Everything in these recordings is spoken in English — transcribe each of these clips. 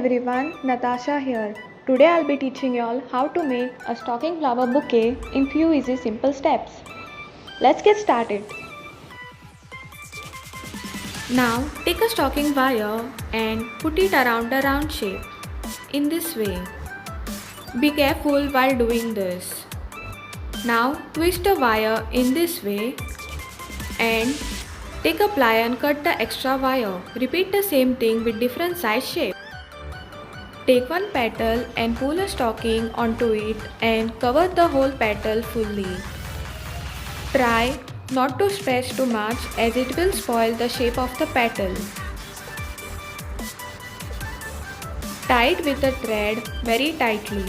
everyone, Natasha here. Today I'll be teaching you all how to make a stocking flower bouquet in few easy simple steps. Let's get started. Now take a stocking wire and put it around a round shape in this way. Be careful while doing this. Now twist the wire in this way and take a plier and cut the extra wire. Repeat the same thing with different size shape. Take one petal and pull a stocking onto it and cover the whole petal fully. Try not to stretch too much as it will spoil the shape of the petal. Tie it with a thread very tightly.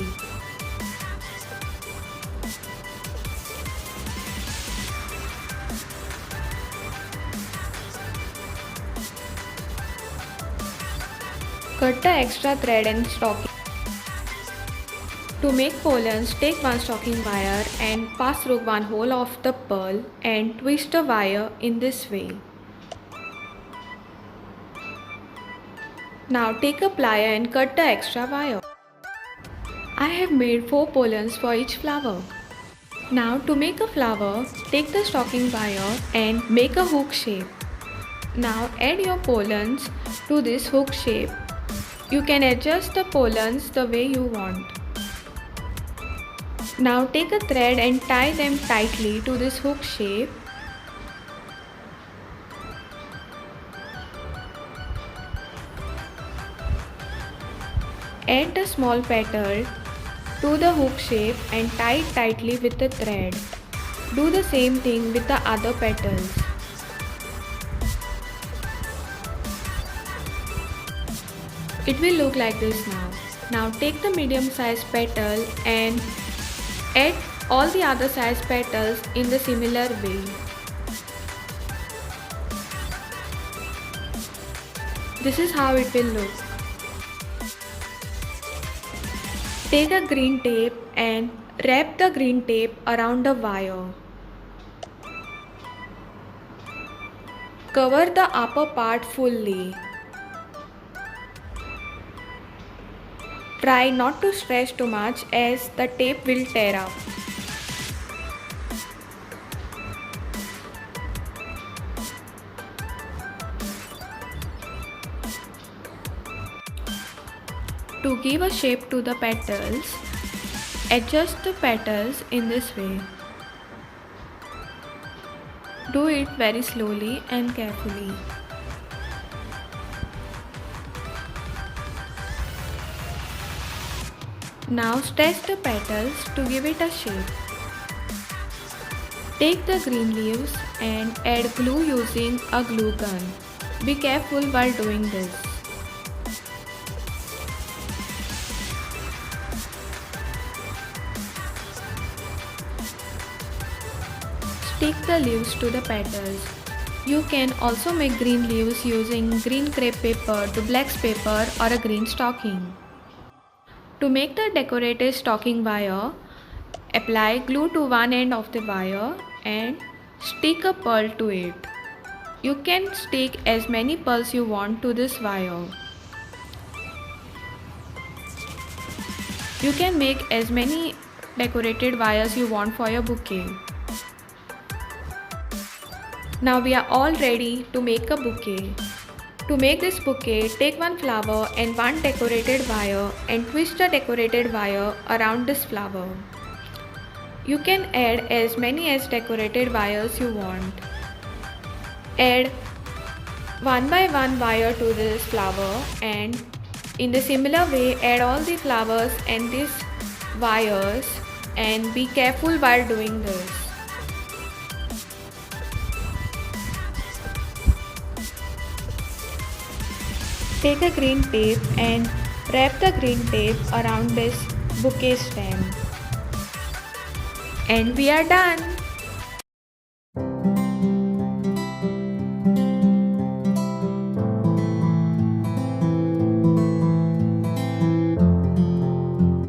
Cut the extra thread and stocking. To make pollens, take one stocking wire and pass through one hole of the pearl and twist the wire in this way. Now take a plier and cut the extra wire. I have made 4 pollens for each flower. Now to make a flower, take the stocking wire and make a hook shape. Now add your pollens to this hook shape. You can adjust the pollens the way you want. Now take a thread and tie them tightly to this hook shape. Add the small petal to the hook shape and tie it tightly with the thread. Do the same thing with the other petals. It will look like this now. Now take the medium sized petal and add all the other size petals in the similar way. This is how it will look. Take a green tape and wrap the green tape around the wire. Cover the upper part fully. Try not to stretch too much as the tape will tear up. To give a shape to the petals, adjust the petals in this way. Do it very slowly and carefully. Now stretch the petals to give it a shape. Take the green leaves and add glue using a glue gun. Be careful while doing this. Stick the leaves to the petals. You can also make green leaves using green crepe paper, duplex paper or a green stocking. To make the decorative stocking wire, apply glue to one end of the wire and stick a pearl to it. You can stick as many pearls you want to this wire. You can make as many decorated wires you want for your bouquet. Now we are all ready to make a bouquet. To make this bouquet, take one flower and one decorated wire and twist the decorated wire around this flower. You can add as many as decorated wires you want. Add one by one wire to this flower and in the similar way add all the flowers and these wires and be careful while doing this. Take a green tape and wrap the green tape around this bouquet stem. And we are done!